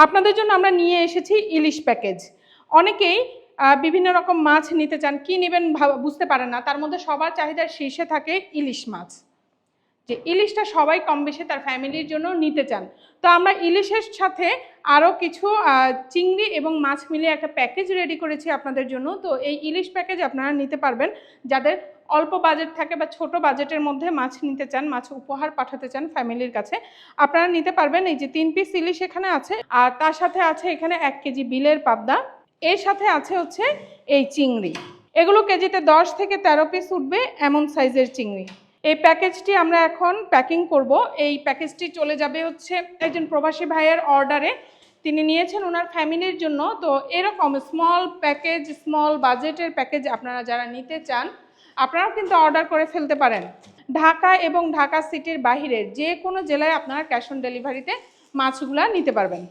আপনাদের জন্য আমরা নিয়ে এসেছি ইলিশ প্যাকেজ। অনেকেই বিভিন্ন রকম মাছ নিতে চান, কি নেবেন বুঝতে পারেন না, তার মধ্যে সবার চাহিদার শীর্ষে থাকে ইলিশ মাছ, যে ইলিশটা সবাই কম বেশি তার ফ্যামিলির জন্য নিতে চান। তো আমরা ইলিশের সাথে আরও কিছু চিংড়ি এবং মাছ মিলিয়ে একটা প্যাকেজ রেডি করেছি আপনাদের জন্য। তো এই ইলিশ প্যাকেজ আপনারা নিতে পারবেন যাদের অল্প বাজেট থাকে বা ছোট বাজেটের মধ্যে মাছ নিতে চান, মাছ উপহার পাঠাতে চান ফ্যামিলির কাছে, আপনারা নিতে পারবেন। এই যে 3 পিস ইলিশ এখানে আছে, আর তার সাথে আছে এখানে 1 কেজি বিলের পাবদা, এর সাথে আছে হচ্ছে এই চিংড়ি। এগুলো কেজিতে 10 থেকে 13 পিস উঠবে এমন সাইজের চিংড়ি। এই প্যাকেজটি আমরা এখন প্যাকিং করব। এই প্যাকেজটি চলে যাবে হচ্ছে একজন প্রবাসী ভাইয়ের অর্ডারে, তিনি নিয়েছেন ওনার ফ্যামিলির জন্য। তো এরকম স্মল প্যাকেজ, স্মল বাজেটের প্যাকেজ আপনারা যারা নিতে চান, আপনারাও কিন্তু অর্ডার করে ফেলতে পারেন। ঢাকা এবং ঢাকা সিটির বাহিরের যে কোনো জেলায় আপনারা ক্যাশ অন ডেলিভারিতে মাছগুলা নিতে পারবেন।